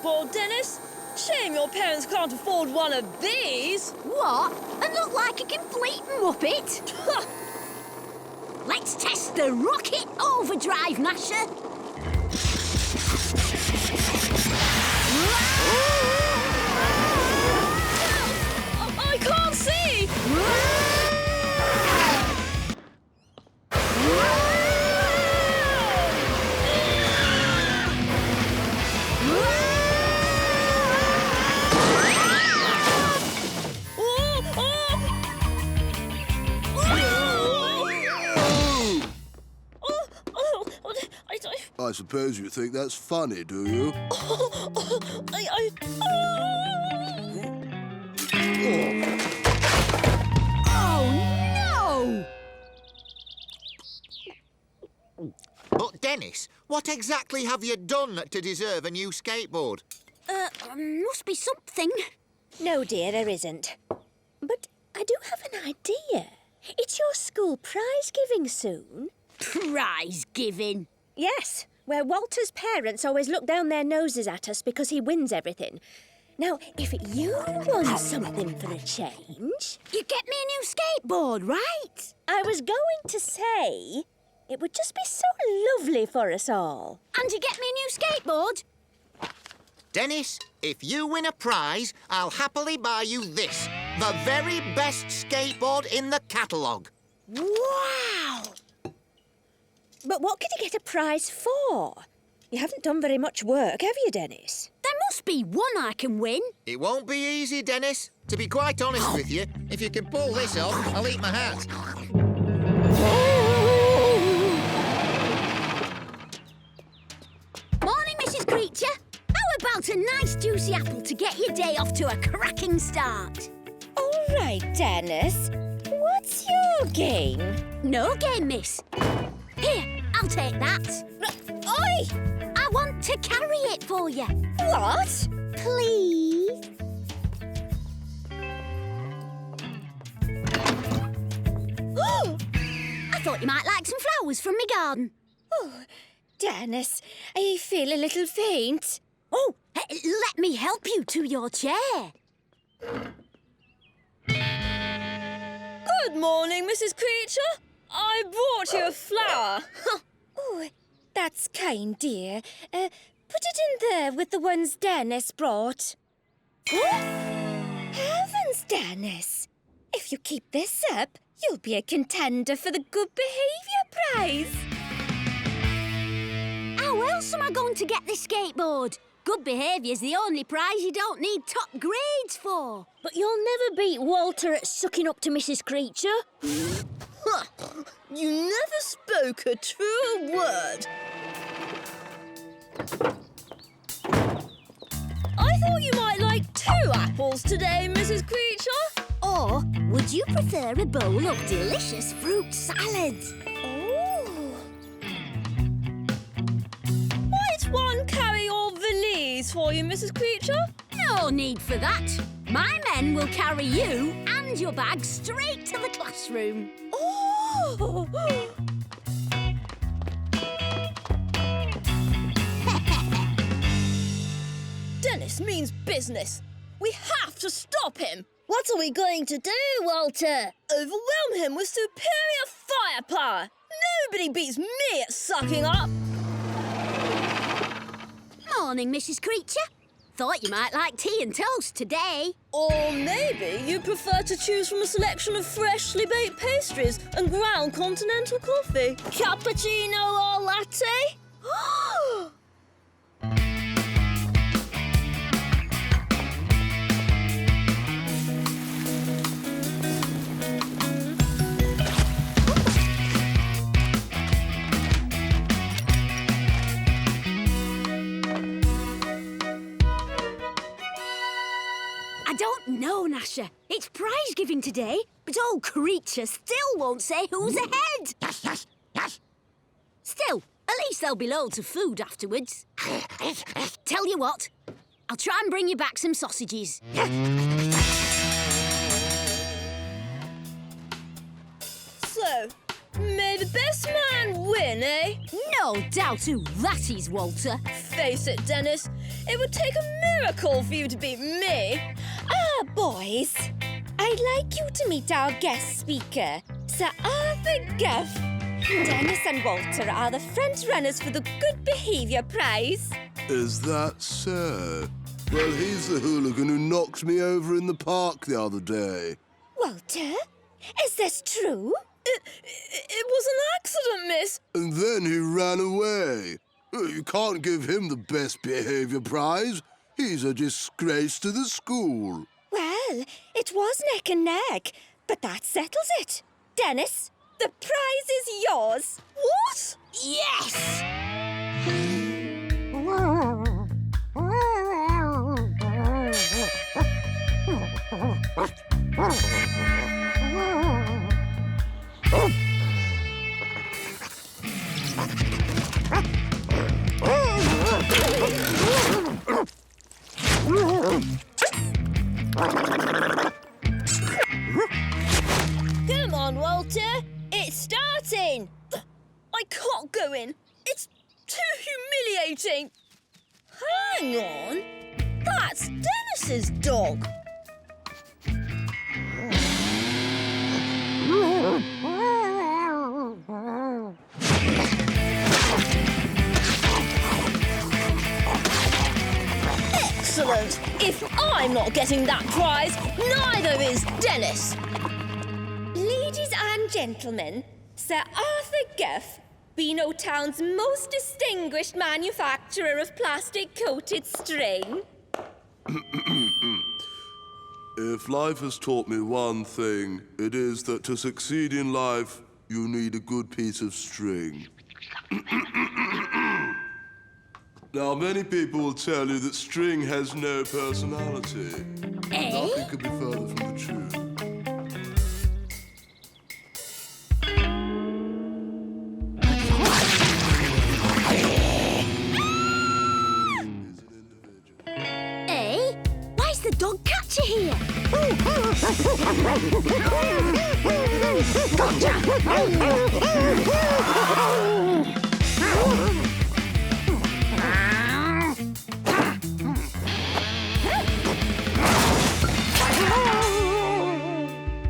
skateboard, Dennis. Shame your parents can't afford one of these. What? And look like a complete muppet? Let's test the rocket overdrive, Gnasher. I can't see. I suppose you think that's funny, do you? Oh, no! But, Dennis, what exactly have you done to deserve a new skateboard? Must be something. No, dear, there isn't. But I do have an idea. It's your school prize giving soon. Prize giving? Yes, where Walter's parents always look down their noses at us because he wins everything. Now, if you won something for a change... You get me a new skateboard, right? I was going to say it would just be so lovely for us all. And you get me a new skateboard? Dennis, if you win a prize, I'll happily buy you this. The very best skateboard in the catalogue. Wow! But what could you get a prize for? You haven't done very much work, have you, Dennis? There must be one I can win. It won't be easy, Dennis. To be quite honest with you, if you can pull this off, I'll eat my hat. Morning, Mrs. Creature. How about a nice juicy apple to get your day off to a cracking start? All right, Dennis. What's your game? No game, miss. Here, I'll take that. Oi! I want to carry it for you. What? Please? I thought you might like some flowers from my garden. Oh, Dennis, I feel a little faint. Oh, let me help you to your chair. Good morning, Mrs. Creature. I brought you a flower. Oh, that's kind, dear. Put it in there with the ones Dennis brought. Heavens, Dennis! If you keep this up, you'll be a contender for the Good Behaviour Prize. How else am I going to get this skateboard? Good behaviour's the only prize you don't need top grades for. But you'll never beat Walter at sucking up to Mrs. Creature. You never spoke a true word. I thought you might like 2 apples today, Mrs. Creature. Or would you prefer a bowl of delicious fruit salad? Oh. Might one carry your valise for you, Mrs. Creature? No need for that. My men will carry you and your bag straight to the classroom. Oh! Dennis means business. We have to stop him. What are we going to do, Walter? Overwhelm him with superior firepower. Nobody beats me at sucking up. Morning, Mrs. Creature. Thought you might like tea and toast today. Or maybe you prefer to choose from a selection of freshly baked pastries and ground continental coffee. Cappuccino or latte? I don't know, Gnasher. It's prize giving today, but old Creature still won't say who's ahead. Still, at least there'll be loads of food afterwards. Tell you what, I'll try and bring you back some sausages. So, may the best man win, eh? No doubt who that is, Walter. Face it, Dennis. It would take a miracle for you to beat me. Ah, boys. I'd like you to meet our guest speaker, Sir Arthur Guff. Dennis and Walter are the front runners for the Good Behaviour Prize. Is that so? Well, he's the hooligan who knocked me over in the park the other day. Walter, is this true? It was an accident, miss. And then he ran away. You can't give him the best behaviour prize. He's a disgrace to the school. Well, it was neck and neck, but that settles it. Dennis, the prize is yours. What? Yes! Come on, Walter. It's starting. I can't go in. It's too humiliating. Hang on. That's Dennis's dog. Excellent. If I'm not getting that prize, neither is Dennis. Ladies and gentlemen, Sir Arthur Guff, Beano Town's most distinguished manufacturer of plastic-coated string. If life has taught me one thing, it is that to succeed in life, you need a good piece of string. Now, many people will tell you that string has no personality. Nothing could be further from the truth. Why's the dog catcher here?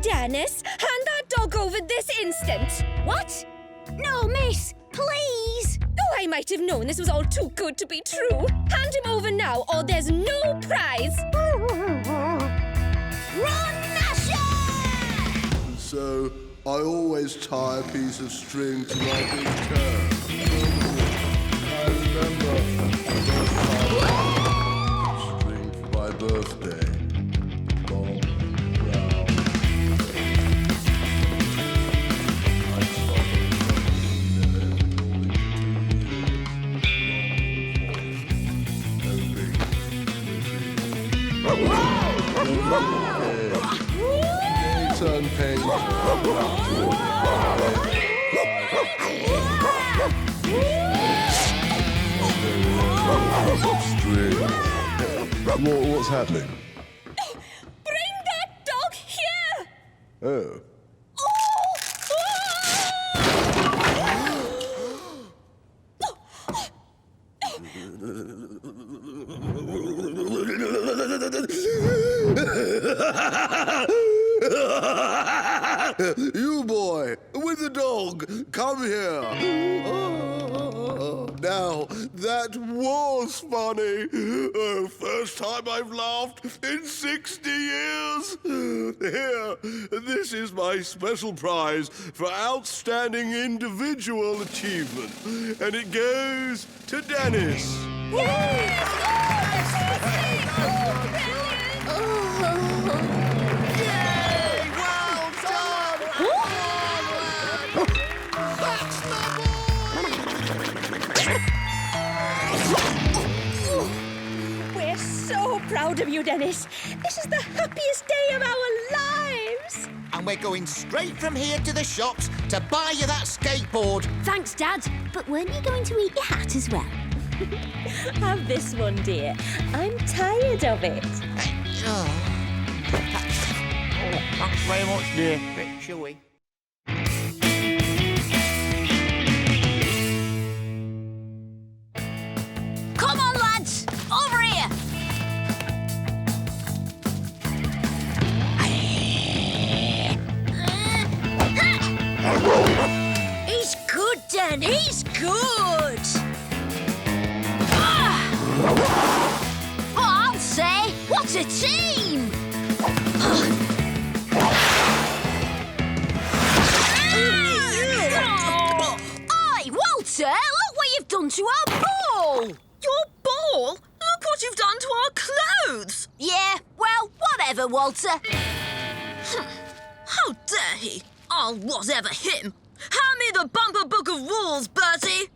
Dennis, hand that dog over this instant. What? No, miss, please. Oh, I might have known this was all too good to be true. Hand him over now, or there's no prize. Run, Nasher! So, I always tie a piece of string to my big toe. I remember string for my birthday. Long, brown. I'd stop turn page. What's happening? Bring that dog here! Oh. You boy, with the dog, come here. Now, that was funny. Oh, first time I've laughed in 60 years. Here, this is my special prize for outstanding individual achievement. And it goes to Dennis. We're so proud of you, Dennis. This is the happiest day of our lives. And we're going straight from here to the shops to buy you that skateboard. Thanks, Dad. But weren't you going to eat your hat as well? Have this one, dear. I'm tired of it. Thanks very much, dear. Bit chewy. Come on, lads! Over here! And he's good! I'll say, what a team! Oi, Walter, look what you've done to our ball! Your ball? Look what you've done to our clothes! Yeah, well, whatever, Walter. How dare he? I'll whatever him. Hand me the bumper book of rules, Bertie!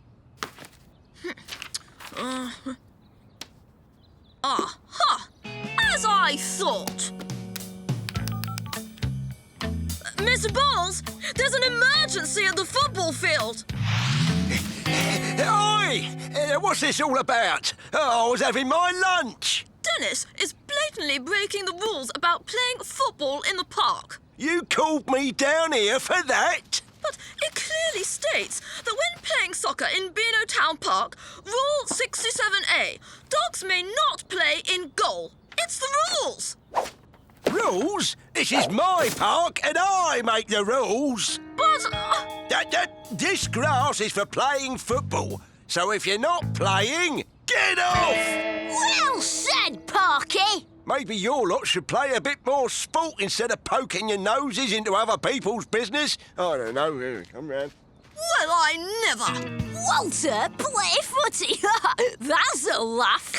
Aha! As I thought! Mr. Bowles, there's an emergency at the football field! Oi! What's this all about? Oh, I was having my lunch. Dennis is blatantly breaking the rules about playing football in the park. You called me down here for that? But it clearly states that when playing soccer in Beano Town Park, Rule 67A, dogs may not play in goal. It's the rules! Rules? This is my park and I make the rules. But... This grass is for playing football. So if you're not playing, get off! Well said, Parky! Maybe your lot should play a bit more sport instead of poking your noses into other people's business. I don't know. Come round. Well, I never! Walter, play footy! That's a laugh!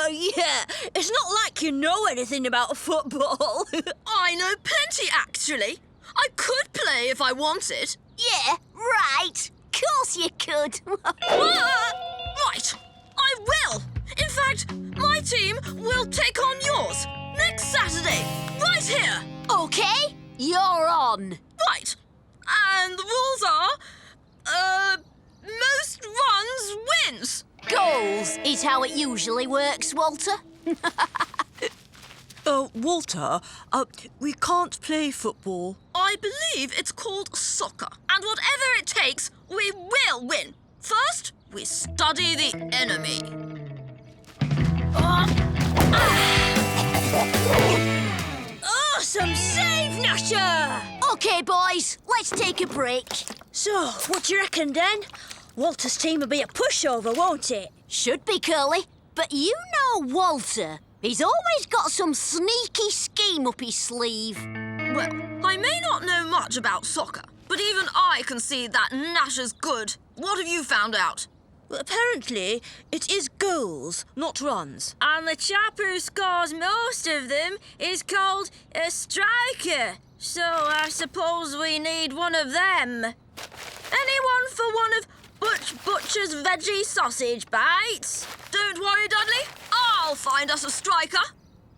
Yeah, it's not like you know anything about football. I know plenty, actually. I could play if I wanted. Yeah, right. Course you could. Right, I will. In fact, my team will take on yours next Saturday, right here. OK, you're on. Right, and the rules are, most runs wins. Goals is how it usually works, Walter. Walter, we can't play football. I believe it's called soccer. And whatever it takes, we will win. First, we study the enemy. Awesome save, Nasher! OK, boys, let's take a break. So, what do you reckon, then? Walter's team will be a pushover, won't it? Should be, Curly. But you know Walter. He's always got some sneaky scheme up his sleeve. Well, I may not know much about soccer, but even I can see that Nash is good. What have you found out? Well, apparently, it is goals, not runs. And the chap who scores most of them is called a striker. So I suppose we need one of them. Anyone for one of Butcher's veggie sausage bites? Don't worry, Dudley. I'll find us a striker.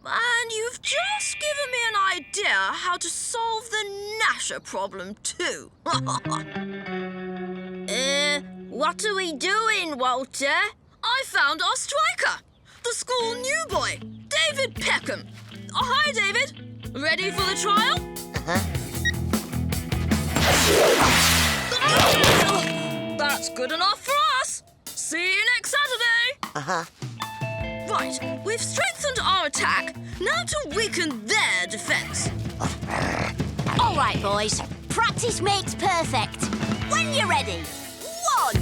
And you've just given me an idea how to solve the Nasher problem, too. What are we doing, Walter? I found our striker, the school new boy, David Peckham. Oh, hi, David. Ready for the trial? That's good enough for us. See you next Saturday. Right, we've strengthened our attack. Now to weaken their defence. All right, boys. Practice makes perfect. When you're ready. 1, 2,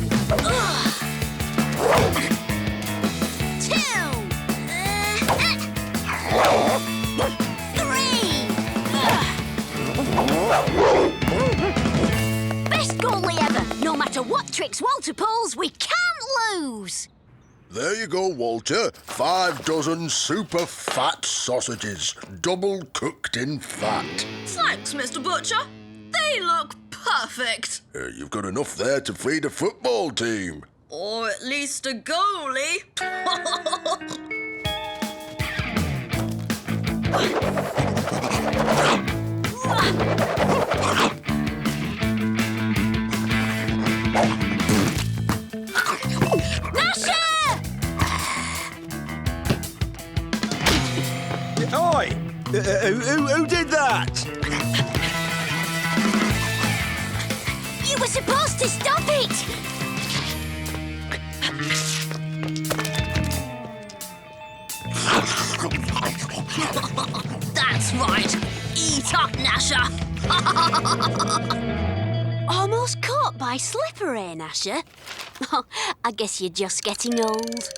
3. Best goalie ever. No matter what tricks Walter pulls, we can't lose. There you go, Walter. 5 dozen super fat sausages, double cooked in fat. Thanks, Mr. Butcher. They look perfect. You've got enough there to feed a football team. Or at least a goalie. Oi! Who did that? You were supposed to stop it. That's right. Eat up, Nasher. Almost caught by Slipper, eh, Nasher? I guess you're just getting old.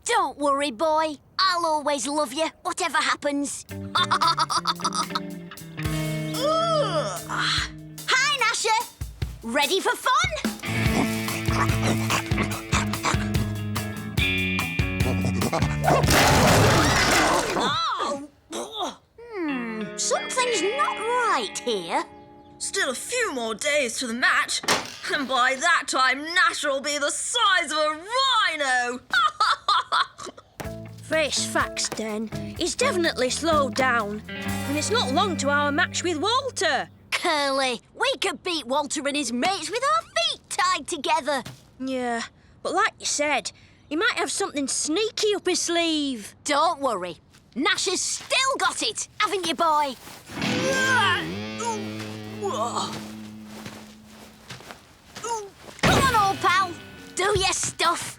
Don't worry, boy. I'll always love you, whatever happens. Hi, Nasher. Ready for fun? Something's not right here. Still a few more days to the match, and by that time Nasher will be the size of a rhino! Face facts, Den. He's definitely slowed down. And it's not long to our match with Walter. Curly, we could beat Walter and his mates with our feet tied together. Yeah, but like you said, he might have something sneaky up his sleeve. Don't worry. Nasher's still got it, haven't you, boy? Come on, old pal. Do your stuff.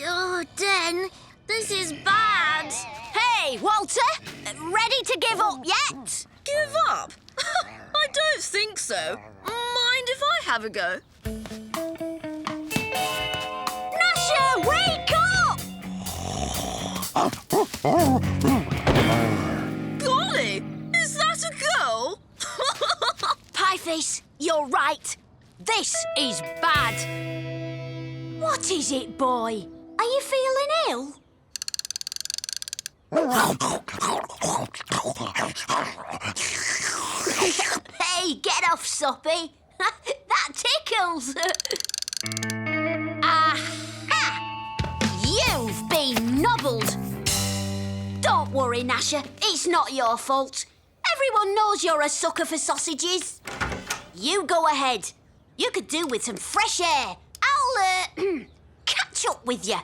Oh, Den, this is bad. Hey, Walter, ready to give up yet? Give up? I don't think so. Mind if I have a go? Nasher, wake up! Golly, is that a girl? Pieface, you're right. This is bad. What is it, boy? Are you feeling ill? Hey, get off, Soppy. That tickles. Aha! You've been nobbled. Don't worry, Nasher. It's not your fault. Everyone knows you're a sucker for sausages. You go ahead. You could do with some fresh air. I'll, catch up with you.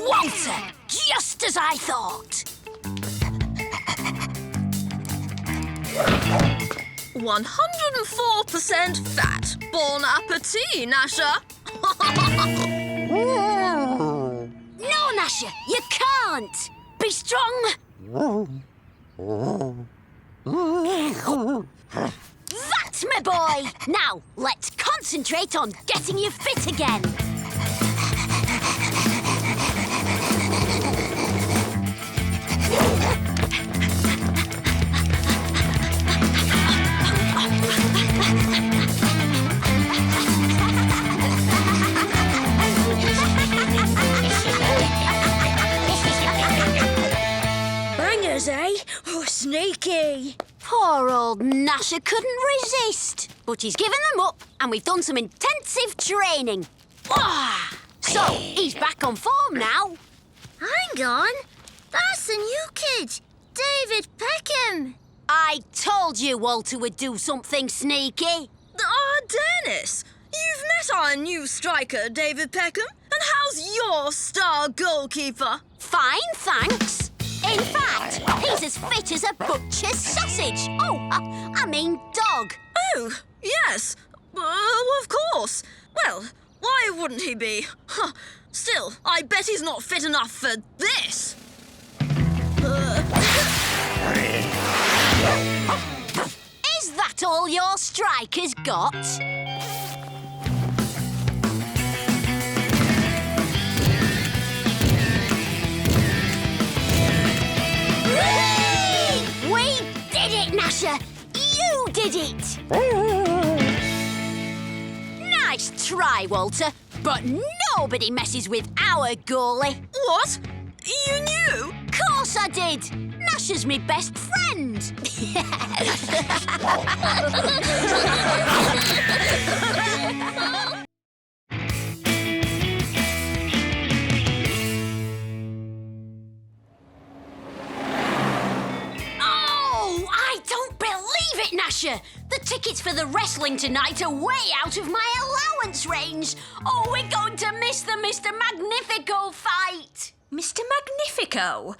Walter, just as I thought. 104% fat. Bon appetit, Nasher. No, Nasher, you can't. Be strong. That's my boy. Now, let's concentrate on getting you fit again. Bangers, eh? Oh, sneaky. Poor old Nasher couldn't resist. But he's given them up, and we've done some intensive training. So, he's back on form now. Hang on. That's the new kid, David Peckham. I told you Walter would do something sneaky. Dennis, you've met our new striker, David Peckham. And how's your star goalkeeper? Fine, thanks. In fact, he's as fit as a butcher's sausage. Oh, I mean dog. Oh, yes. Of course. Well, why wouldn't he be? Huh. Still, I bet he's not fit enough for this. Is that all your striker's got? We did it, Nasher! You did it! Nice try, Walter, but nobody messes with our goalie. What? You knew? Course I did! Nasher's my best friend! Oh, I don't believe Nasher! The tickets for the wrestling tonight are way out of my allowance range. Oh, we're going to miss the Mr. Magnifico fight. Mr. Magnifico?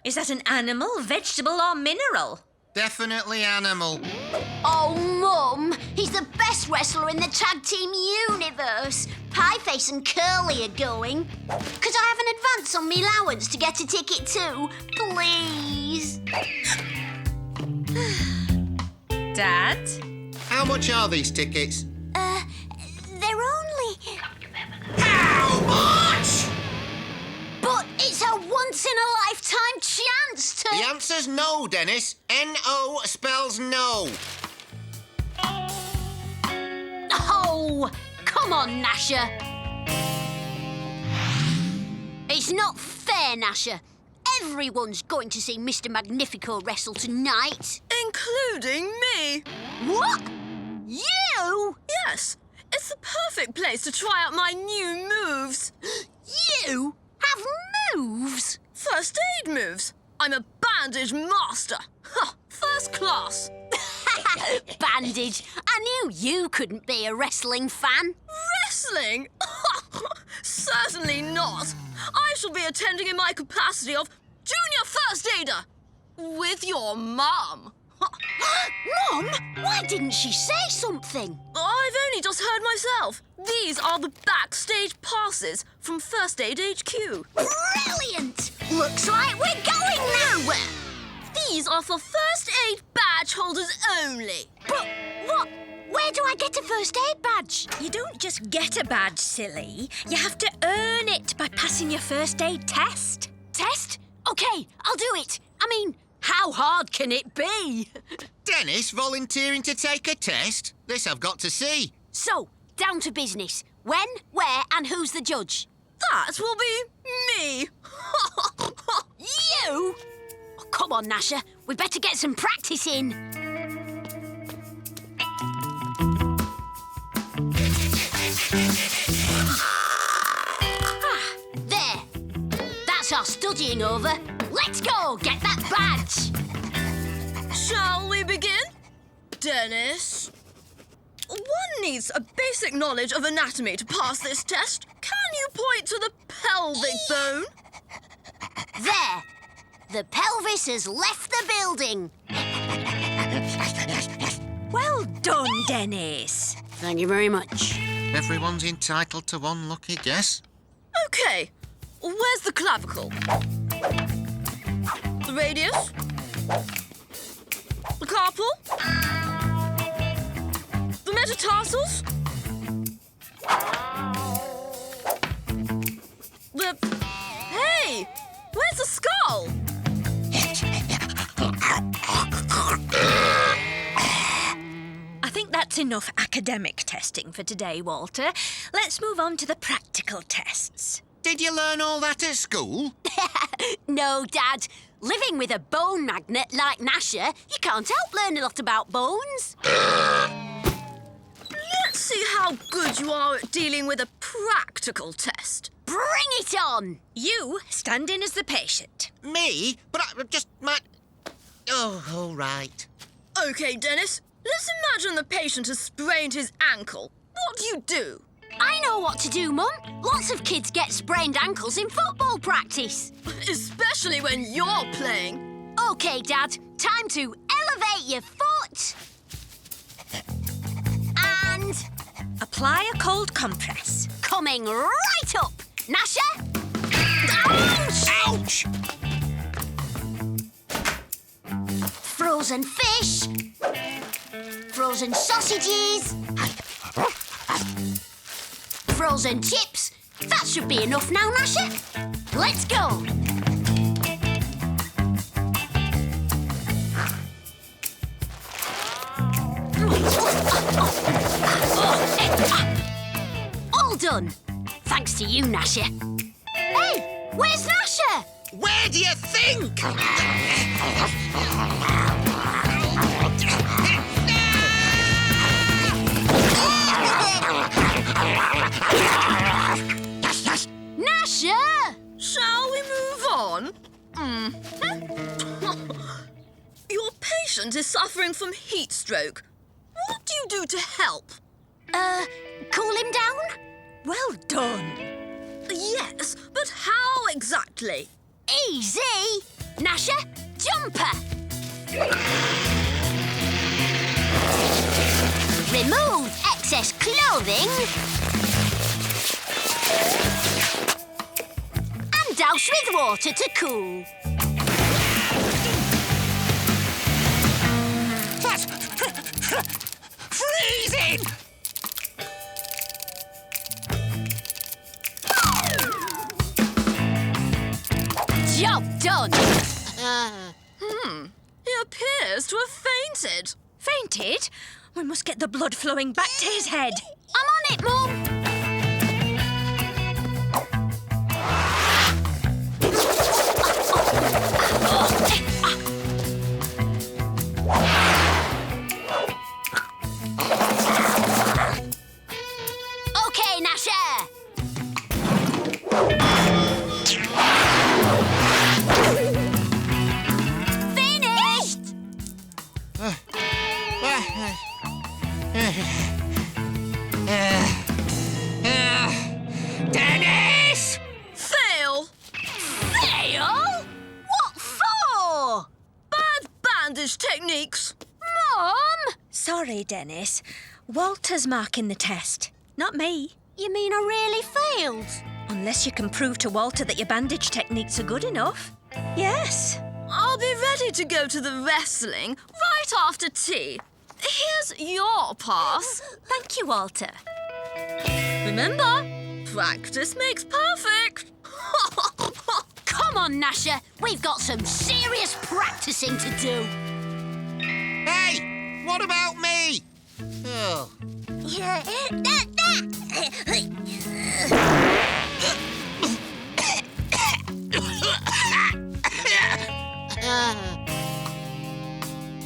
Is that an animal, vegetable or mineral? Definitely animal. Oh, Mum, he's the best wrestler in the tag team universe. Pieface and Curly are going. Could I have an advance on me allowance to get a ticket too? Please. Dad? How much are these tickets? They're only... How much? But it's a once-in-a-lifetime chance to... The answer's no, Dennis. N-O spells no. Oh, come on, Nasher. It's not fair, Nasher. Everyone's going to see Mr. Magnifico wrestle tonight. Including me. What? You? Yes, it's the perfect place to try out my new moves. You have moves? First aid moves. I'm a bandage master. Ha, first class. Bandage. I knew you couldn't be a wrestling fan. Wrestling? Certainly not. I shall be attending in my capacity of junior first aider with your mum. Mum, why didn't she say something? I've only just heard myself. These are the backstage passes from First Aid HQ. Brilliant! Looks like we're going nowhere. These are for first aid badge holders only. But what? Where do I get a first aid badge? You don't just get a badge, silly. You have to earn it by passing your first aid test. Test? OK, I'll do it. I mean, how hard can it be? Dennis volunteering to take a test? This I've got to see. So, down to business. When, where and who's the judge? That will be me. You? Oh, come on, Nasher. We better get some practice in. There. That's our studying over. Let's go get that badge. Shall we begin? Dennis? One needs a basic knowledge of anatomy to pass this test. Can you point to the pelvic bone? There. The pelvis has left the building. Well done, Dennis. Thank you very much. Everyone's entitled to one lucky guess. Okay, where's the clavicle? The radius? The carpal? The metatarsals? Hey! Where's the skull? I think that's enough academic testing for today, Walter. Let's move on to the practical tests. Did you learn all that at school? No, Dad. Living with a bone magnet like Nasher, you can't help learn a lot about bones. Let's see how good you are at dealing with a practical test. Bring it on! You stand in as the patient. Me? But I just might... Oh, all right. Okay, Dennis, let's imagine the patient has sprained his ankle. What do you do? I know what to do, Mum. Lots of kids get sprained ankles in football practice. Especially when you're playing. OK, Dad. Time to elevate your foot. And... Apply a cold compress. coming right up. Nasher? Ouch! Frozen fish. Frozen sausages. Frozen chips. That should be enough now, Nasher. Let's go. All done. Thanks to you, Nasher. Hey, where's Nasher? Where do you think? Nasher! Shall we move on? Your patient is suffering from heat stroke. What do you do to help? Cool him down? Well done. Yes, but how exactly? Easy! Nasher, jumper! Remove excess clothing and douse with water to cool. That's freezing! Job done! He appears to have fainted. Fainted? We must get the blood flowing back to his head. I'm on it, Mum! OK, Nasher! Finished! Dennis! Fail! Fail? What for? Bad bandage techniques. Mum! Sorry, Dennis. Walter's marking the test, not me. You mean I really failed? Unless you can prove to Walter that your bandage techniques are good enough. Yes. I'll be ready to go to the wrestling right after tea. Here's your pass. Thank you, Walter. Remember, practice makes perfect. Come on, Nasher. We've got some serious practicing to do. Hey, what about me? Oh.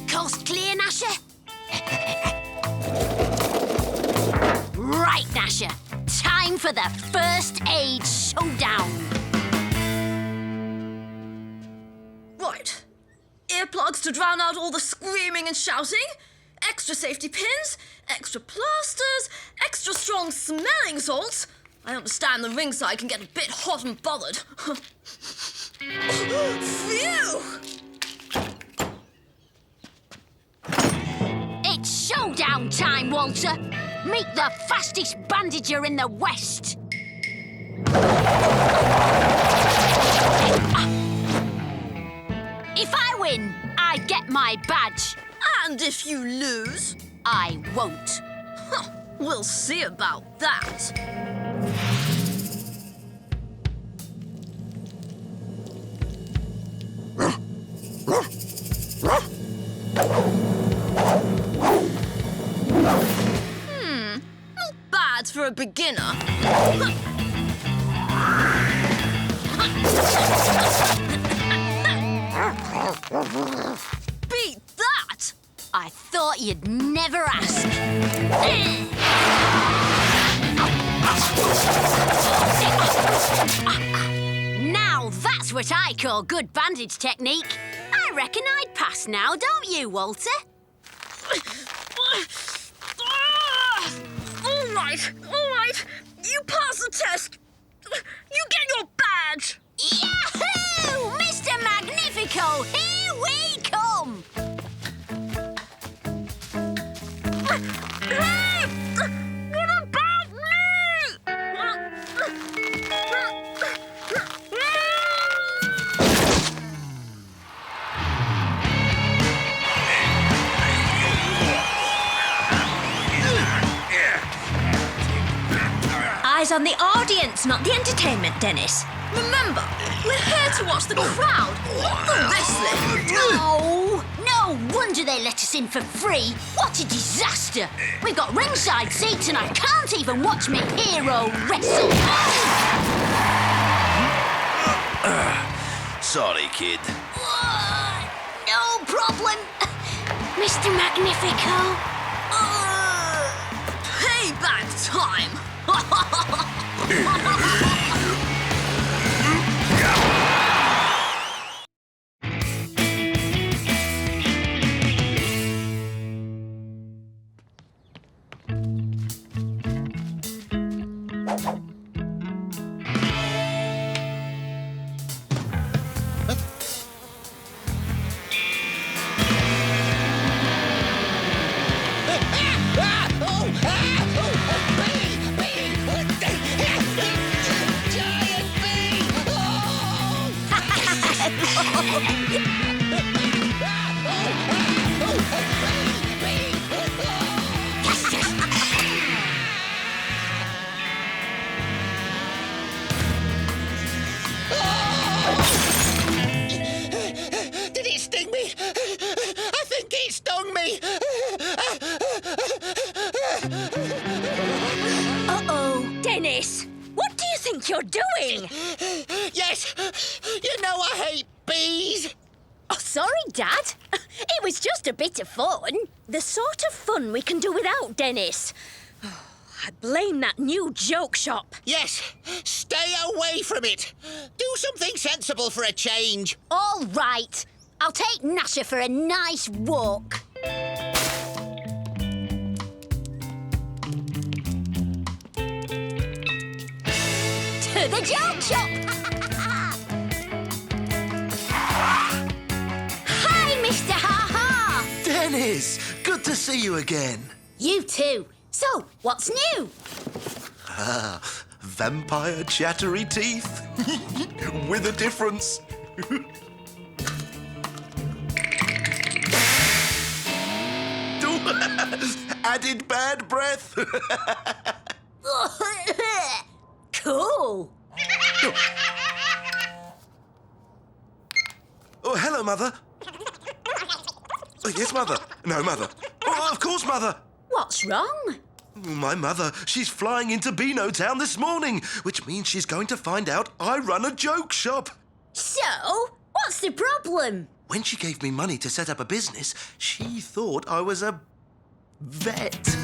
Coast clear, Nasher? Right, Nasher. Time for the first aid showdown. Right. Earplugs to drown out all the screaming and shouting. Extra safety pins. Extra plasters. Extra strong smelling salts. I understand the ringside can get a bit hot and bothered. Phew! It's showdown time, Walter. Meet the fastest bandager in the West. If I win, I get my badge. And if you lose, I won't. we'll see about that. Not bad for a beginner. Beat that! I thought you'd never ask. Now that's what I call good bandage technique. I reckon I'd pass now, don't you, Walter? All right. You pass the test. You get your badge. Yahoo! Mr. Magnifico, here we come! Hey! What about me? Eyes on the audience, not the entertainment, Dennis. Remember, we're here to watch the crowd, not the wrestling. No wonder they let us in for free. What a disaster. We've got ringside seats and I can't even watch me hero wrestle. Sorry, kid. No problem. Mr. Magnifico. Payback time. think you're doing? Yes, you know I hate bees. Oh, sorry, Dad. It was just a bit of fun. The sort of fun we can do without, Dennis. Oh, I blame that new joke shop. Yes, stay away from it. Do something sensible for a change. All right. I'll take Nasher for a nice walk. To the joke shop! Hi, Mr. Ha-Ha! Dennis, good to see you again. You too. So, what's new? Vampire chattery teeth. With a difference. Added bad breath. Cool. Oh, hello, Mother. Oh, yes, Mother. No, Mother. Oh, of course, Mother. What's wrong? My mother, she's flying into Beano Town this morning, which means she's going to find out I run a joke shop. So, what's the problem? When she gave me money to set up a business, she thought I was a vet.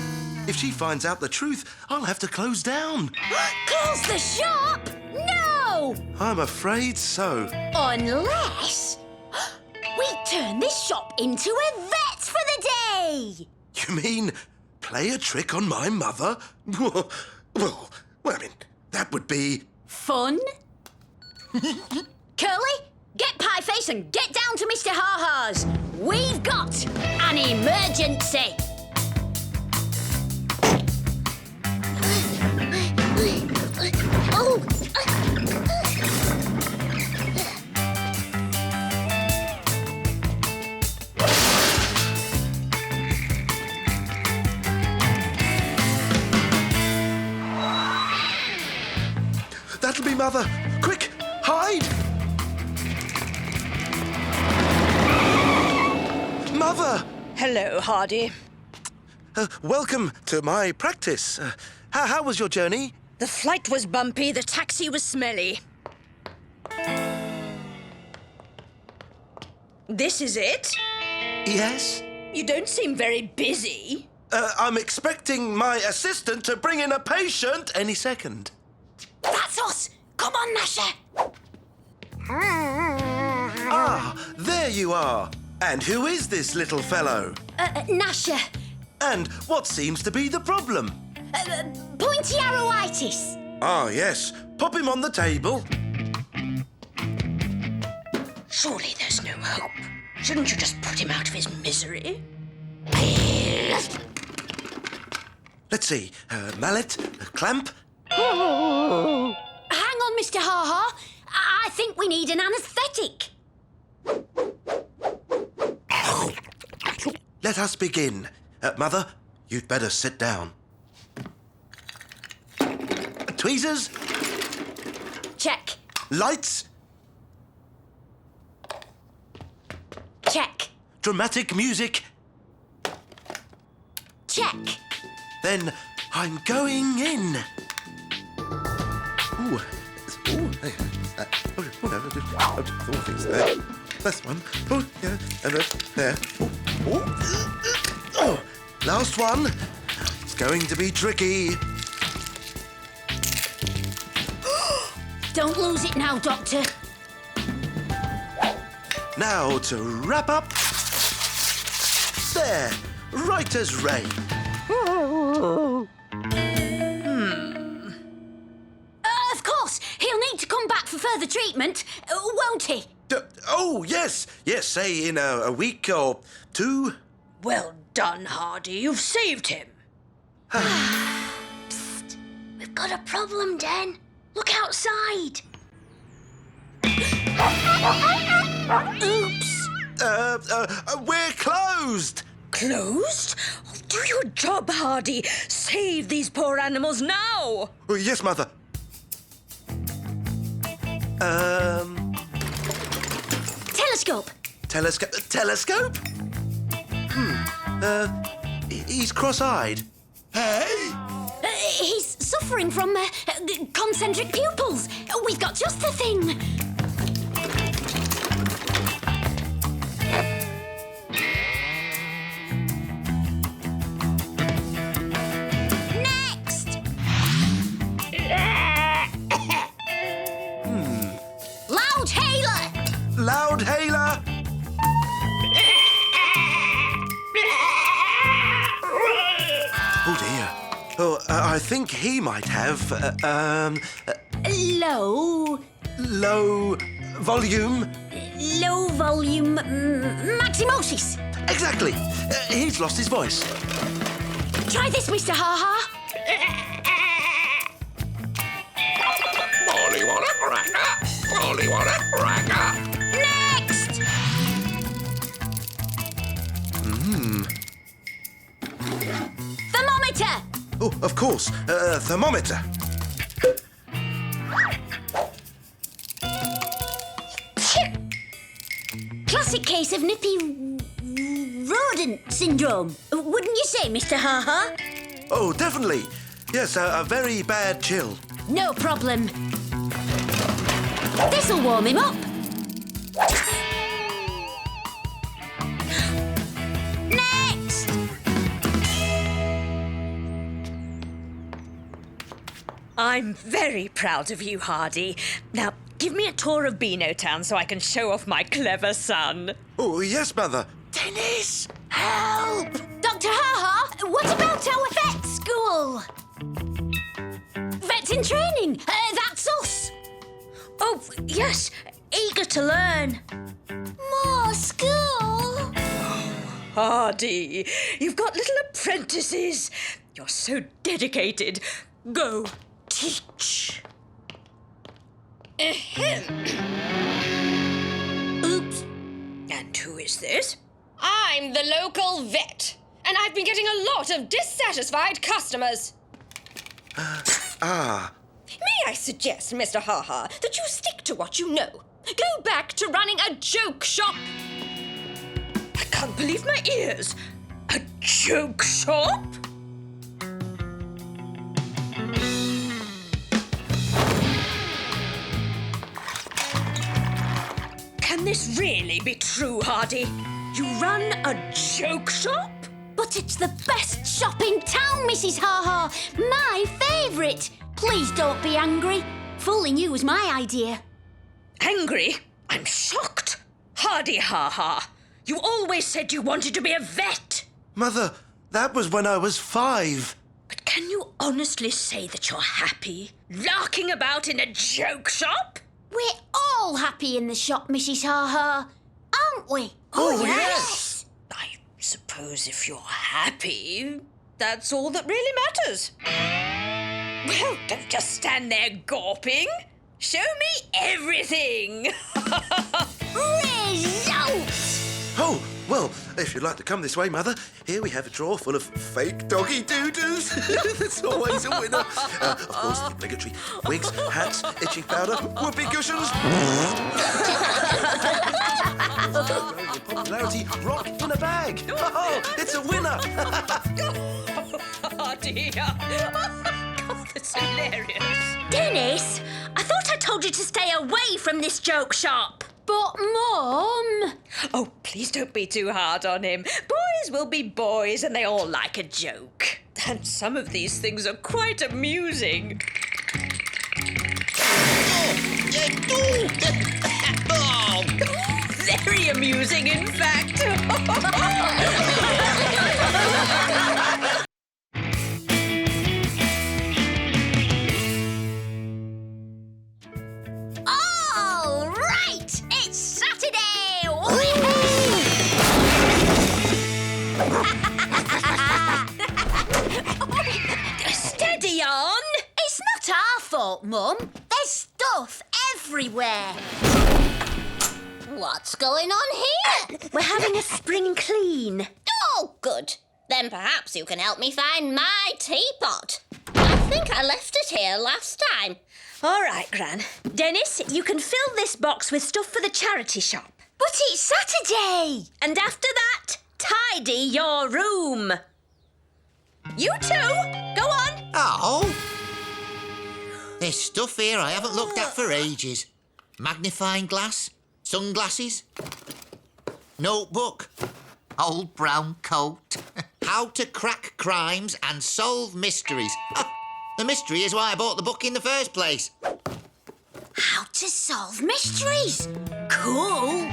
If she finds out the truth, I'll have to close down. Close the shop? No! I'm afraid so. Unless we turn this shop into a vet for the day. You mean play a trick on my mother? Well, I mean, that would be... Fun? Curly, get Pieface and get down to Mr. Ha-Ha's. We've got an emergency. Oh. That'll be Mother. Quick, hide! Mother! Hello, Hardy. Welcome to my practice. How was your journey? The flight was bumpy, the taxi was smelly. This is it? Yes? You don't seem very busy. I'm expecting my assistant to bring in a patient any second. That's us. Come on, Nasher. Ah, there you are. And who is this little fellow? Nasher. And what seems to be the problem? Pointy arrowitis. Ah, yes. Pop him on the table. Surely there's no hope. Shouldn't you just put him out of his misery? Let's see. Mallet, clamp. Hang on, Mr. Ha-Ha. I think we need an anaesthetic. Let us begin. Mother, you'd better sit down. Tweezers, Check. lights, Check. dramatic music. Check. Then I'm going in. Ooh. Ooh. Hey. Oh, no. All things there. That's one. Oh, yeah. And there. Oh. Oh. Last one. It's going to be tricky. Don't lose it now, Doctor. Now to wrap up. There. Right as rain. Of course. He'll need to come back for further treatment, won't he? Oh, yes. Yes, say in a week or two. Well done, Hardy. You've saved him. Psst. We've got a problem, Den. Look outside. Oops. We're closed. Closed? Oh, do your job, Hardy. Save these poor animals now. Oh, yes, Mother. Telescope. Telescope? He's cross-eyed. Hey? He's suffering from concentric pupils. We've got just the thing. Next! Loud hailer! Loud hailer! Oh dear. Oh, I think he might have, Low low volume. volume maximosis. Exactly. He's lost his voice. Try this, Mr. Ha-Ha. Molly want a cracker. Molly want a cracker. Next! Thermometer! Oh, of course. Thermometer. Classic case of nippy rodent syndrome. Wouldn't you say, Mr. Ha-Ha? Oh, definitely. Yes, a very bad chill. No problem. This'll warm him up. Next! I'm very proud of you, Hardy. Now, give me a tour of Beano Town so I can show off my clever son. Oh, yes, Mother. Dennis, help! Dr. Ha-Ha, what about our vet school? Vets in training, that's us. Oh, yes, eager to learn. More school? Hardy, you've got little apprentices. You're so dedicated. Go, teach. Oops. And who is this? I'm the local vet, and I've been getting a lot of dissatisfied customers. May I suggest, Mr. Ha-Ha, that you stick to what you know? Go back to running a joke shop. I can't believe my ears. A joke shop? Can this really be true, Hardy? You run a joke shop? But it's the best shop in town, Mrs. Ha-Ha. My favourite. Please don't be angry. Fooling you was my idea. Angry? I'm shocked. Hardy Ha-Ha, you always said you wanted to be a vet. Mother, that was when I was 5. But can you honestly say that you're happy larking about in a joke shop? We're all happy in the shop, Mrs. Ha-Ha. Aren't we? Oh, yes. I suppose if you're happy, that's all that really matters. Well, don't just stand there gawping. Show me everything. Results! Oh, well, if you'd like to come this way, Mother, here we have a drawer full of fake doggy doo-doos. There's always a winner. Of course, the obligatory wigs, hats, itching powder, whoopee cushions. Popularity rock in a bag. Oh, it's a winner. Oh, dear. God, that's hilarious. Dennis, I thought I told you to stay away from this joke shop. but Mum... Oh, please don't be too hard on him. Boys will be boys and they all like a joke. And some of these things are quite amusing. Very amusing, in fact. All right! It's Saturday! Steady on! It's not our fault, Mum. There's stuff everywhere. What's going on here? We're having a spring clean. Oh, good. Then perhaps you can help me find my teapot. I think I left it here last time. All right, Gran. Dennis, you can fill this box with stuff for the charity shop. But it's Saturday! And after that, tidy your room. You too. Go on. Oh, There's stuff here I haven't looked at for ages. Magnifying glass, sunglasses, notebook, old brown coat. How to crack crimes and solve mysteries. Ah, the mystery is why I bought the book in the first place. How to solve mysteries. Cool.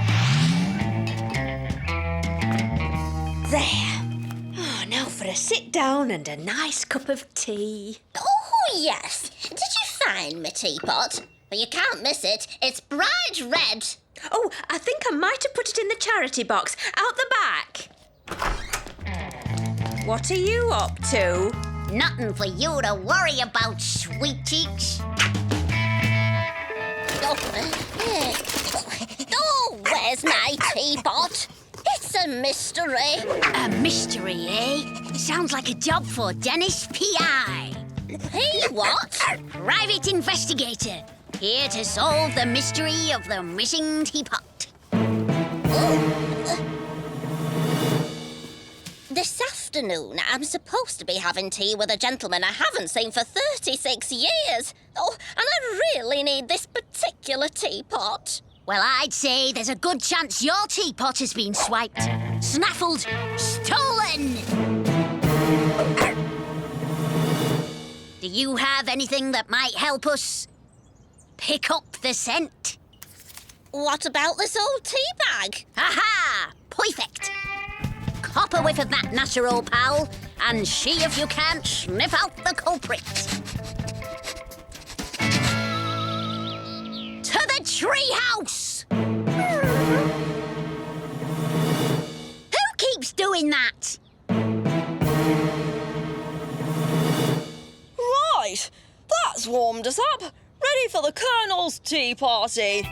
There. Oh, now for a sit down and a nice cup of tea. Oh, yes. Did you find my teapot? Well, you can't miss it. It's bright red. Oh, I think I might have put it in the charity box out the back. What are you up to? Nothing for you to worry about, sweet cheeks. Oh, where's my teapot? It's a mystery. A mystery, eh? Sounds like a job for Dennis P.I. Hey, what? Private investigator. Here to solve the mystery of the missing teapot. This afternoon, I'm supposed to be having tea with a gentleman I haven't seen for 36 years. Oh, and I really need this particular teapot. Well, I'd say there's a good chance your teapot has been swiped, snaffled, stolen. Do you have anything that might help us pick up the scent? What about this old tea bag? Aha! Perfect. Cop a whiff of that natural, pal, and see if you can't sniff out the culprit. To the treehouse! Who keeps doing that? Right, that's warmed us up. Ready for the Colonel's tea party.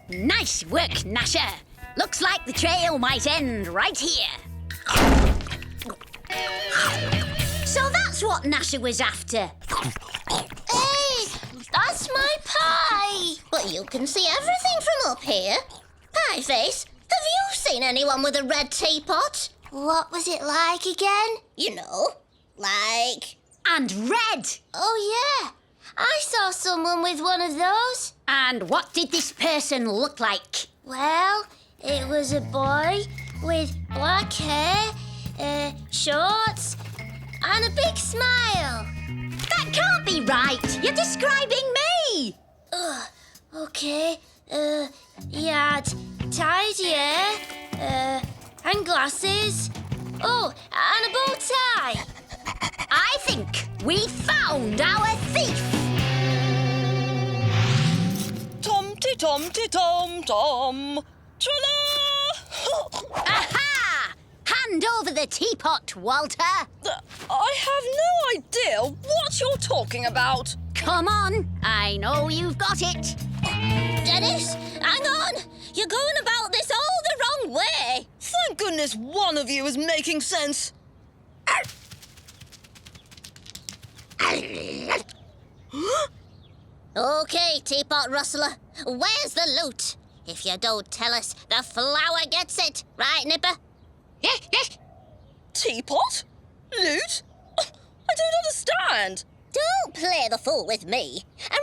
Nice work, Nasher. Looks like the trail might end right here. So that's what Nasher was after. Hey, that's my pie. But you can see everything from up here. Pie Face, have you seen anyone with a red teapot? What was it like again? You know, like... And red. Oh, yeah. I saw someone with one of those. And what did this person look like? Well, it was a boy with black hair, shorts, and a big smile. That can't be right. You're describing me. Okay. He had tidy hair, and glasses. Oh, and a bow tie. I think we found our thief. Tom-ty-tom-ty-tom-tom. Tra-la! Aha! Hand over the teapot, Walter. I have no idea what you're talking about. Come on. I know you've got it. Dennis, hang on. You're going about this all the wrong way. Thank goodness one of you is making sense. Okay, teapot rustler. Where's the loot? If you don't tell us, the flower gets it. Right, Nipper? Teapot? Loot? I don't understand. Don't play the fool with me. A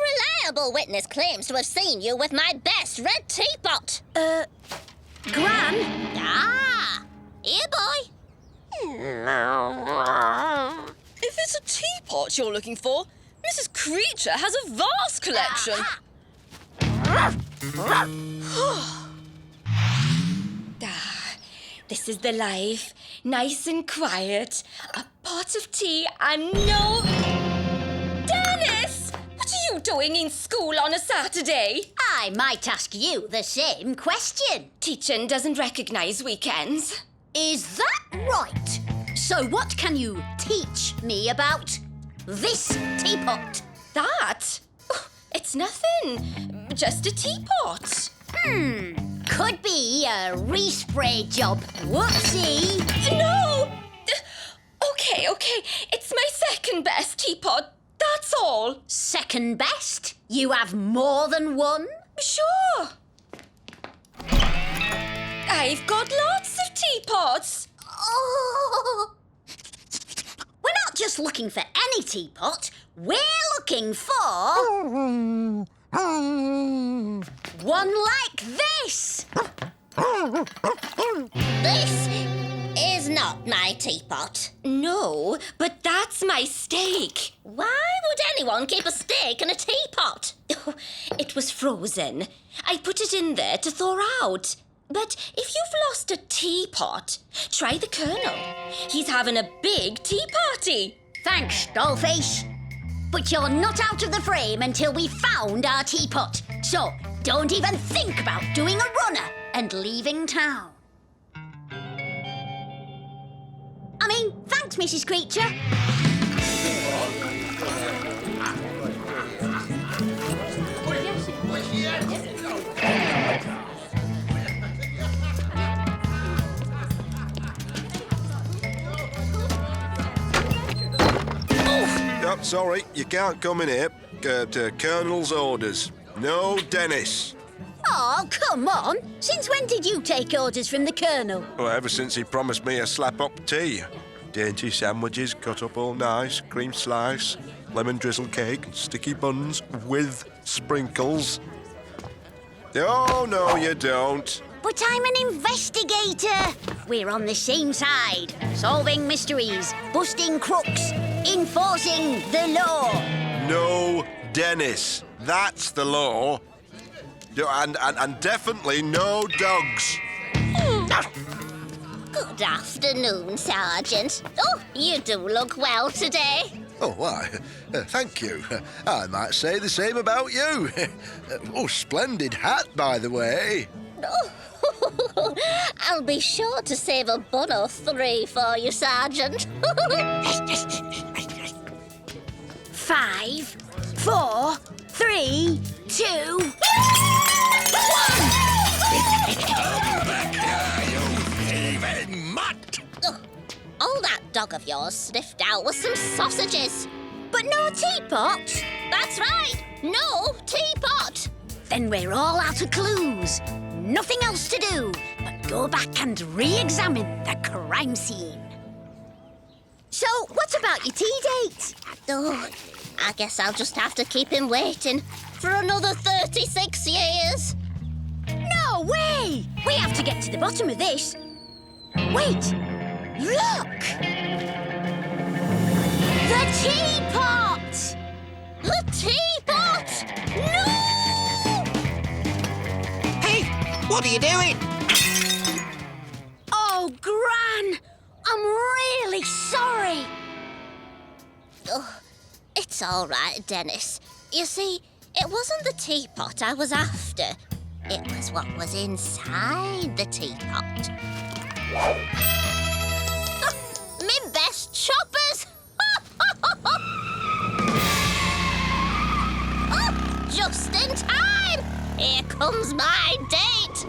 reliable witness claims to have seen you with my best red teapot. Gran? Ah! Here, boy. If it's a teapot you're looking for, Mrs. Creature has a vast collection. This is the life. Nice and quiet. A pot of tea and no... Dennis! What are you doing in school on a Saturday? I might ask you the same question. Teaching doesn't recognise weekends. Is that right? So what can you teach me about this teapot? That? Oh, it's nothing. Just a teapot. Could be a respray job. Whoopsie. No! Okay. It's my second best teapot. That's all. Second best? You have more than one? Sure. I've got lots of teapots. Oh. just looking for any teapot. We're looking for... one like this. This is not my teapot. No, but that's my steak. Why would anyone keep a steak in a teapot? It was frozen. I put it in there to thaw out. But if you've lost a teapot, try the Colonel. He's having a big tea party. Thanks, Dollface. But you're not out of the frame until we've found our teapot. So don't even think about doing a runner and leaving town. I mean, thanks, Mrs. Creature. Yep, sorry, you can't come in here. To Colonel's orders. No Dennis. Oh, come on. Since when did you take orders from the Colonel? Well, ever since he promised me a slap-up tea. Dainty sandwiches cut up all nice, cream slice, lemon drizzle cake, sticky buns with sprinkles. Oh, no, you don't. But I'm an investigator. We're on the same side. Solving mysteries, busting crooks, enforcing the law. No Dennis. That's the law. And definitely no dogs. Good afternoon, Sergeant. Oh, you do look well today. Oh, why, thank you. I might say the same about you. Oh, splendid hat, by the way. Oh, I'll be sure to save a bun or 3 for you, Sergeant. 5, 4, 3, 2, 1. All that dog of yours sniffed out was some sausages. But no teapot. That's right, no teapot. Then we're all out of clues. Nothing else to do but go back and re-examine the crime scene. So, what about your tea date? Oh, I guess I'll just have to keep him waiting for another 36 years. No way! We have to get to the bottom of this. Wait! Look! The teapot! The teapot! No! Hey, what are you doing? Oh, Gran! I'm really sorry. Oh, it's all right, Dennis. You see, it wasn't the teapot I was after. It was what was inside the teapot. Me best choppers! Oh, just in time! Here comes my date!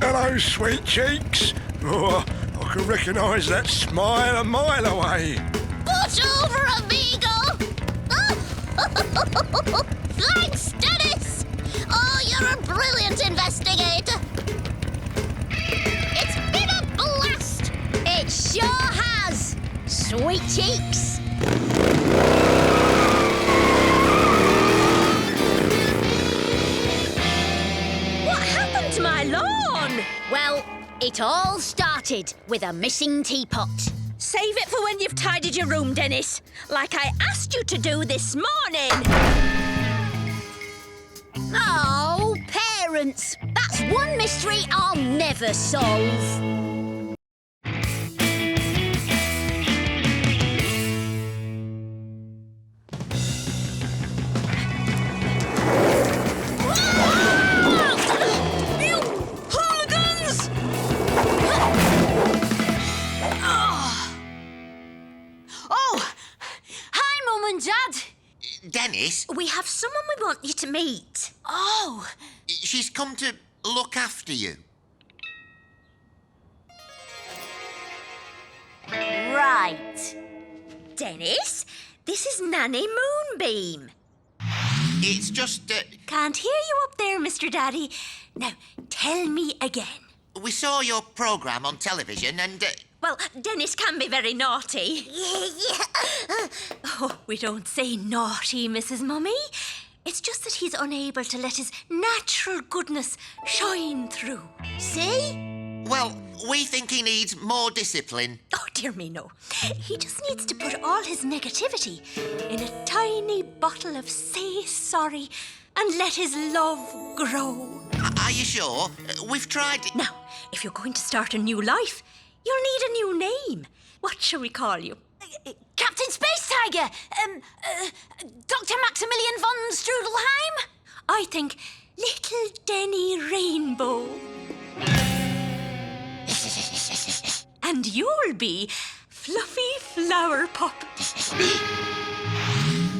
Hello, sweet cheeks. Oh, I can recognise that smile a mile away. Put over, amigo! Thanks, Dennis! Oh, you're a brilliant investigator! It's been a blast! It sure has, sweet cheeks. What happened to my lawn? Well, it all started with a missing teapot. Save it for when you've tidied your room, Dennis. Like I asked you to do this morning. Oh, parents, that's one mystery I'll never solve. You hooligans! Oh, hi, Mum and Dad. Dennis, We have someone we want you to meet. Oh, she's come to look after you. right. Dennis, this is Nanny Moonbeam. It's just Can't hear you up there, Mr. Daddy. Now, tell me again. we saw your programme on television and... Well, Dennis can be very naughty. Oh, we don't say naughty, Mrs. Mummy. It's just that he's unable to let his natural goodness shine through. See? Well, we think he needs more discipline. Oh, dear me, no. He just needs to put all his negativity in a tiny bottle of Say Sorry and let his love grow. Are you sure? We've tried... Now, if you're going to start a new life, you'll need a new name. What shall we call you? Captain Space Tiger! Dr. Maximilian von Strudelheim? I think Little Denny Rainbow. And you'll be Fluffy Flower Pop.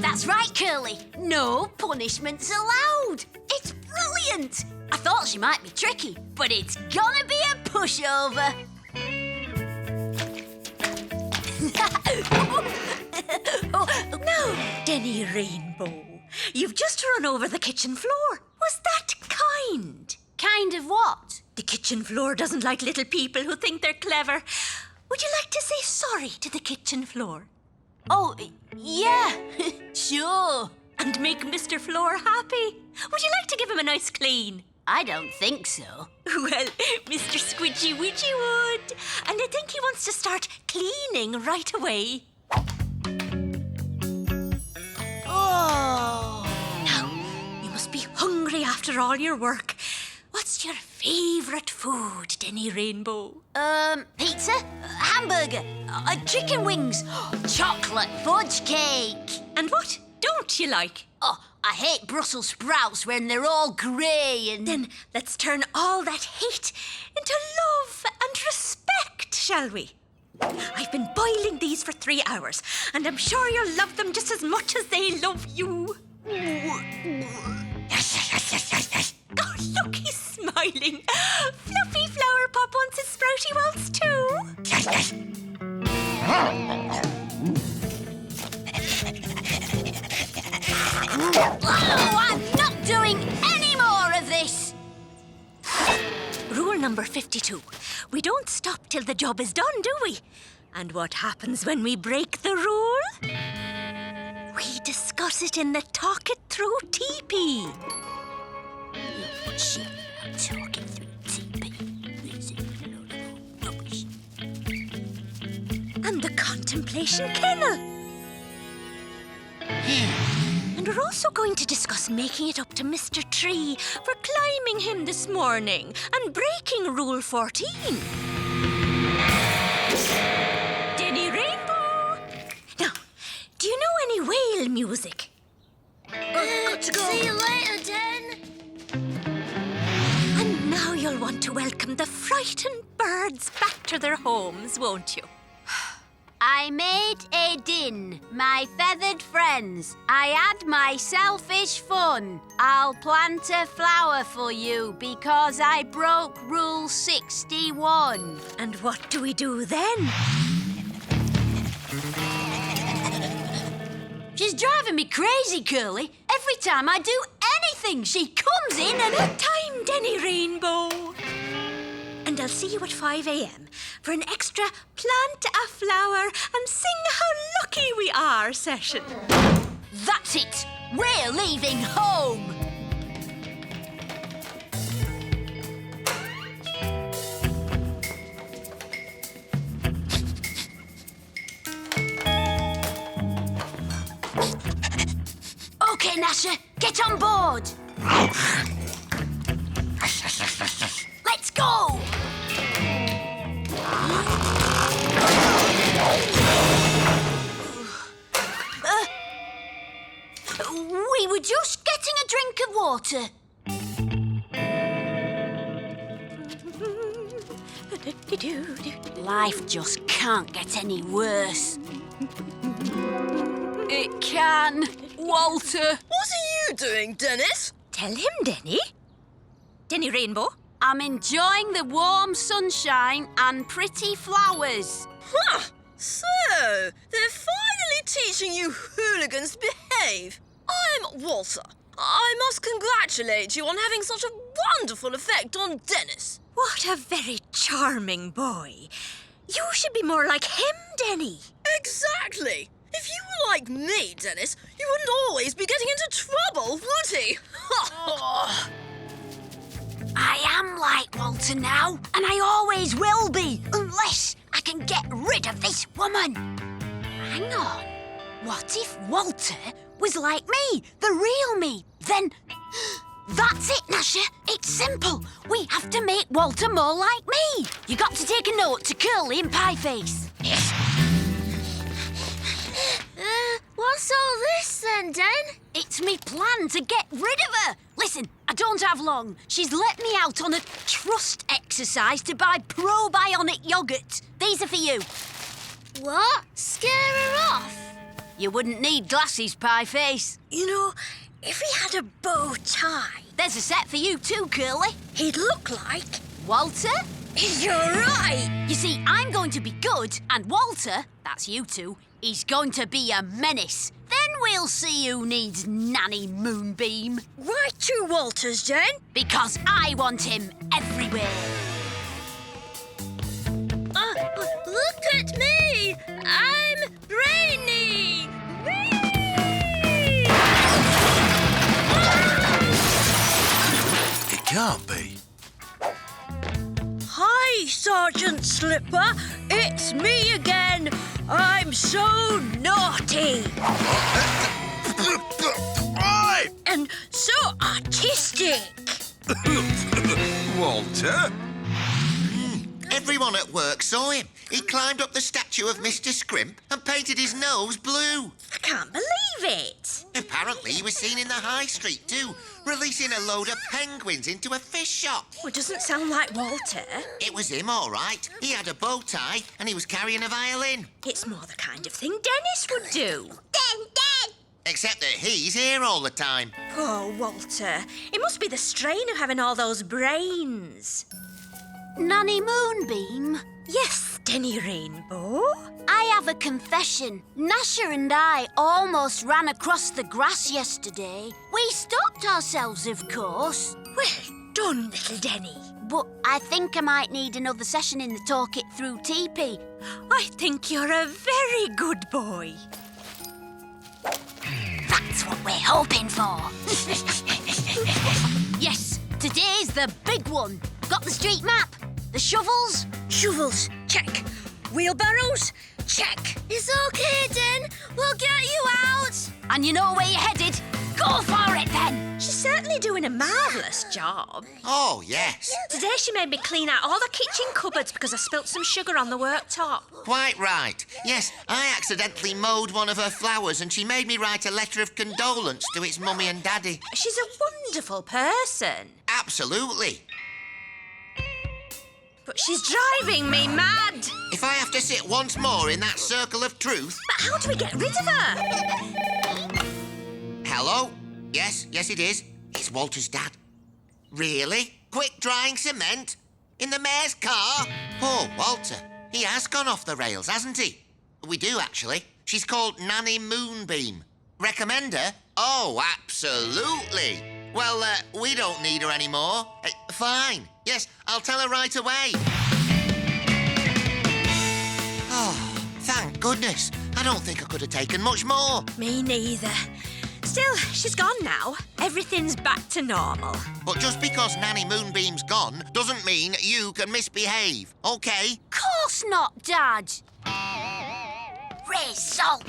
That's right, Curly. No punishments allowed. It's brilliant. I thought she might be tricky, but it's gonna be a pushover. Now, Denny Rainbow, you've just run over the kitchen floor. Was that kind? Kind of what? The kitchen floor doesn't like little people who think they're clever. Would you like to say sorry to the kitchen floor? Oh, yeah, sure. And make Mr. Floor happy? Would you like to give him a nice clean? I don't think so. Well, Mr. Squidgy Widgy would. And I think he wants to start cleaning right away. Oh. Now, you must be hungry after all your work. What's your favourite food, Denny Rainbow? Pizza, hamburger, chicken wings, chocolate fudge cake. And what don't you like? Oh, I hate Brussels sprouts when they're all grey and... Then let's turn all that hate into love and respect, shall we? I've been boiling these for 3 hours, and I'm sure you'll love them just as much as they love you. Oh, look, he's smiling. Fluffy Flower Pop wants his sprouty waltz too. Oh, I'm not doing any more of this! Rule number 52. We don't stop till the job is done, do we? And what happens when we break the rule? We discuss it in the Talk It Through teepee. Shit, I'm talking through TP. This is a load of rubbish. And the Contemplation Kennel. And we're also going to discuss making it up to Mr. Tree for climbing him this morning and breaking Rule 14. Denny Rainbow! Now, do you know any whale music? Got to go. See you later, Den. And now you'll want to welcome the frightened birds back to their homes, won't you? I made a din, my feathered friends. I had my selfish fun. I'll plant a flower for you because I broke Rule 61. And what do we do then? She's driving me crazy, Curly. Every time I do anything, she comes in and... Good time, Denny Rainbow. And I'll see you at 5 a.m. for an extra plant a flower and sing how lucky we are session. That's it. We're leaving home. OK, Nasha, get on board. Let's go. We were just getting a drink of water. Life just can't get any worse. It can, Walter. What are you doing, Dennis? Tell him, Denny. Denny Rainbow. I'm enjoying the warm sunshine and pretty flowers. Huh. So, they're finally teaching you hooligans to behave. I'm Walter. I must congratulate you on having such a wonderful effect on Dennis. What a very charming boy. You should be more like him, Denny. Exactly. If you were like me, Dennis, you wouldn't always be getting into trouble, would he? I am like Walter now, and I always will be, unless I can get rid of this woman. Hang on. What if Walter was like me, the real me? Then that's it, Nasha. It's simple. We have to make Walter more like me. You got to take a note to Curly and Pieface. Yes. What's all this then, Den? It's me plan to get rid of her. Listen, I don't have long. She's let me out on a trust exercise to buy probiotic yoghurt. These are for you. What? Scare her off? You wouldn't need glasses, Pieface. You know, if he had a bow tie, There's a set for you too, Curly. he'd look like... Walter? You're right. You see, I'm going to be good, and Walter, that's you two, he's going to be a menace. Then we'll see who needs Nanny Moonbeam. Why two Walters, Den? Because I want him everywhere. Look at me! I'm Brainy! It can't be. Hi, Sergeant Slipper. It's me again. I'm so naughty Oi! and so artistic. Walter? Everyone at work saw him. He climbed up the statue of Mr. Scrimp and painted his nose blue. I can't believe it. Apparently, he was seen in the high street too, releasing a load of penguins into a fish shop. Well, it doesn't sound like Walter. It was him, all right. He had a bow tie and he was carrying a violin. It's more the kind of thing Dennis would do. Den! Except that he's here all the time. Poor Walter. It must be the strain of having all those brains. Nanny Moonbeam? Yes, Denny Rainbow. I have a confession. Nasha and I almost ran across the grass yesterday. We stopped ourselves, of course. Well done, little Denny. But I think I might need another session in the Talk It Through teepee. I think you're a very good boy. That's what we're hoping for. Yes, today's the big one. Got the street map? The shovels? Shovels, check. Wheelbarrows, check. It's okay, Den. We'll get you out. And you know where you're headed? Go for it then! She's certainly doing a marvellous job. Oh, yes. Today she made me clean out all the kitchen cupboards because I spilt some sugar on the worktop. Quite right. Yes, I accidentally mowed one of her flowers and she made me write a letter of condolence to its mummy and daddy. She's a wonderful person. Absolutely. But she's driving me mad. If I have to sit once more in that circle of truth... But how do we get rid of her? Hello? Yes, it is. It's Walter's dad. Really? Quick drying cement? In the mayor's car? Poor Walter. He has gone off the rails, hasn't he? We do, actually. She's called Nanny Moonbeam. Recommend her? Oh, absolutely. Well, we don't need her anymore. Fine. Yes, I'll tell her right away. Oh, thank goodness. I don't think I could have taken much more. Me neither. Still, she's gone now. Everything's back to normal. But just because Nanny Moonbeam's gone doesn't mean you can misbehave, OK? Course not, Dad. Result.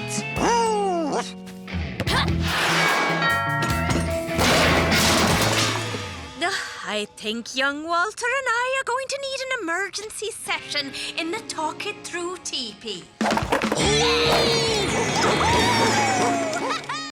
I think young Walter and I are going to need an emergency session in the Talk It Through teepee.